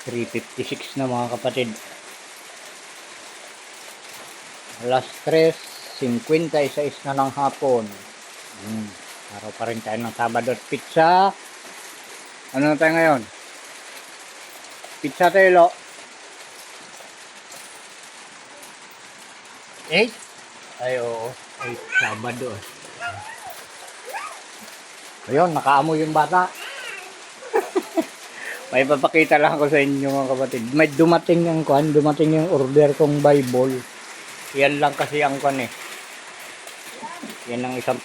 3:56 na mga kapatid. Alas 3:56 na ng hapon. Araw pa rin tayo ng Sabado at pizza. Ano na tayo ngayon? Pizza tayo, lo. 8? Ay, oo. 8, Sabado. Ayun, nakaamoy yung bata. May papakita lang ako sa inyo mga kapatid. May dumating yung order kong Bible. Yan lang kasi ang kwan eh. Yan ang isang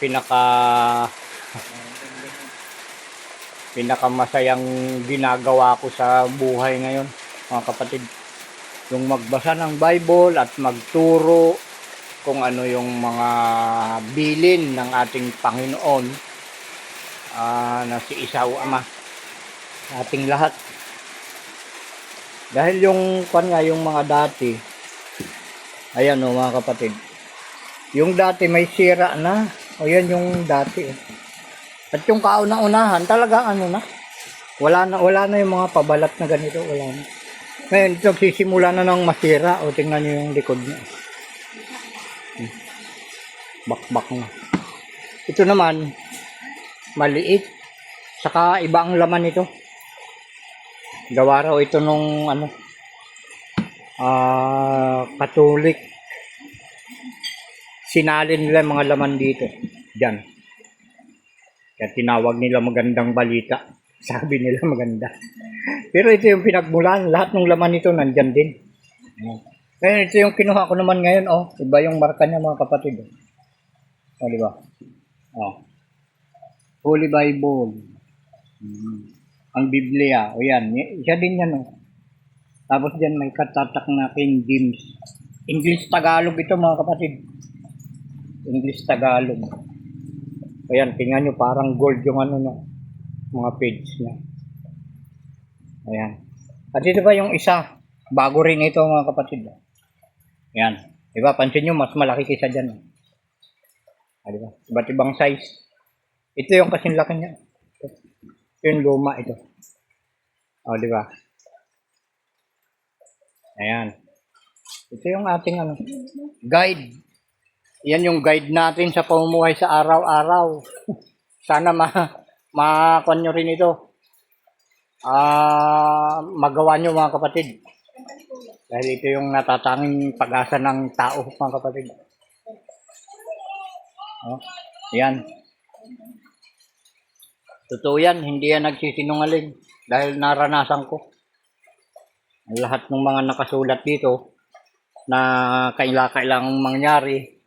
pinakamasayang ginagawa ko sa buhay ngayon mga kapatid. Yung magbasa ng Bible at magturo kung ano yung mga bilin ng ating Panginoon na si Isaw Ama. Ating lahat. Dahil yung yung mga dati, ayan o mga kapatid, yung dati may sira na, o yan yung dati. At yung kauna-unahan, talaga wala na yung mga pabalat na ganito, wala na. Ngayon, ito sisimula na ng masira, o tingnan nyo yung likod niya. Bakbak na. Ito naman, maliit, saka iba ang laman ito. Gawa raw ito nung Catholic. Sinalin nila mga laman dito. Diyan. Kaya tinawag nila magandang balita. Sabi nila maganda. Pero ito yung pinagmulan. Lahat ng laman nito nandyan din. Ngayon ito yung kinuha ko naman ngayon. Oh, iba yung marka niya mga kapatid. Oh, di ba? Oh. Holy Bible. Ang Biblia, o yan, isa din yan, o. Tapos dyan may katatak na King James. English Tagalog ito mga kapatid. English Tagalog. O yan, tingnan nyo parang gold yung mga page niya. Ayan. At ito ba yung isa, bago rin ito mga kapatid. Ayan. Diba, pansin nyo, mas malaki kaysa dyan. Diba? Iba't ibang size. Ito yung kasing laki niya. Yung luma ito. O, di ba? Ayan. Ito yung ating guide. Yan yung guide natin sa pamumuhay sa araw-araw. Sana makuha nyo rin ito. Magawa nyo mga kapatid. Dahil ito yung natatanging pag-asa ng tao mga kapatid. O, yan. Totoo yan, hindi yan nagsisinungaling dahil naranasan ko. Lahat ng mga nakasulat dito na kailangang mangyari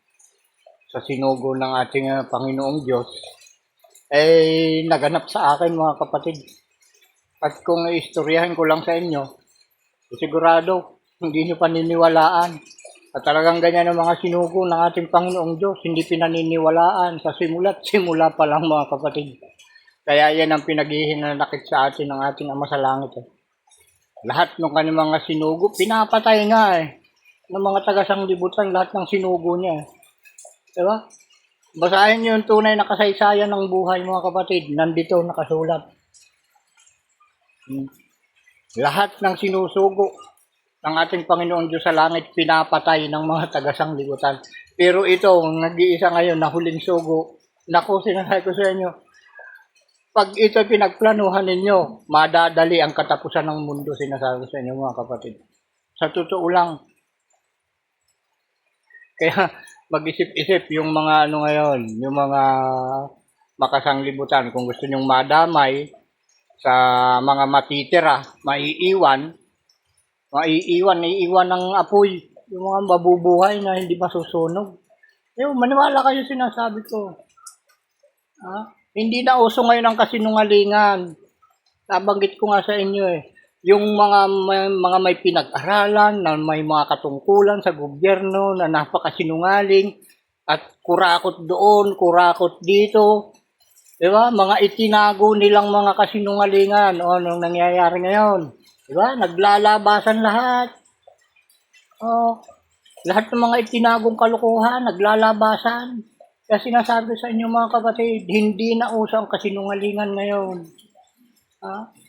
sa sinugo ng ating Panginoong Diyos ay naganap sa akin mga kapatid. At kung istoryahin ko lang sa inyo, sigurado hindi nyo paniniwalaan. At talagang ganyan ang mga sinugo ng ating Panginoong Diyos, hindi pinaniniwalaan sa simula pa lang mga kapatid. Kaya yan ang pinaghihinanakit sa atin ng ating Ama sa Langit. Lahat ng kanyang mga sinugo, pinapatay nga ng mga taga-sanglibutan, lahat ng sinugo niya. Diba? Basahin niyo yung tunay na kasaysayan ng buhay mga kapatid. Nandito nakasulat. Lahat ng sinusugo ng ating Panginoon Diyos sa langit, pinapatay ng mga taga-sanglibutan. Pero ito, nag-iisa ngayon na huling sugo. Naku, sinasabi ko sa inyo, pag ito pinagplanuhan ninyo, madadali ang katapusan ng mundo, sinasabi sa inyo mga kapatid. Sa totoo lang. Kaya mag-isip-isip yung mga ngayon, yung mga makasanglibutan. Kung gusto nyong madamay sa mga matitira, maiiwan ng apoy. Yung mga mabubuhay na hindi masusunog. Maniwala kayo sinasabi ko. Hindi na uso ngayon ang kasinungalingan. Nabanggit ko nga sa inyo yung mga may pinag-aralan, na may mga katungkulan sa gobyerno na napakasinungaling at kurakot doon, kurakot dito. Diba? Mga itinago nilang mga kasinungalingan. O, anong nangyayari ngayon? Diba? Naglalabasan lahat. Lahat ng mga itinagong kalokohan, naglalabasan. Kaya sinasabi sa inyo mga kapatid, hindi na uso ang kasinungalingan ngayon.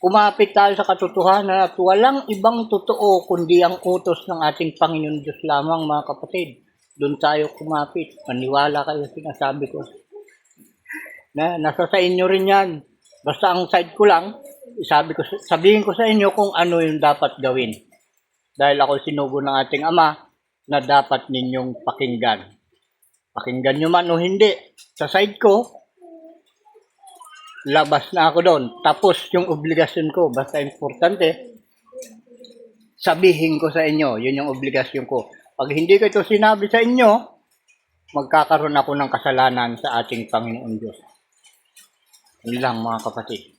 Kumapit tayo sa katotohanan at walang ibang totoo kundi ang utos ng ating Panginoon Diyos lamang mga kapatid. Doon tayo kumapit. Maniwala kayo sinasabi ko. Nasa sa inyo rin yan. Basta ang side ko lang, sabihin ko sa inyo kung ano yung dapat gawin. Dahil ako sinugo ng ating Ama na dapat ninyong pakinggan. Pakinggan nyo man o hindi. Sa side ko, labas na ako doon. Tapos yung obligasyon ko, basta importante, sabihin ko sa inyo, yun yung obligasyon ko. Pag hindi ko ito sinabi sa inyo, magkakaroon ako ng kasalanan sa ating Panginoon Diyos. Yun lang mga kapatid.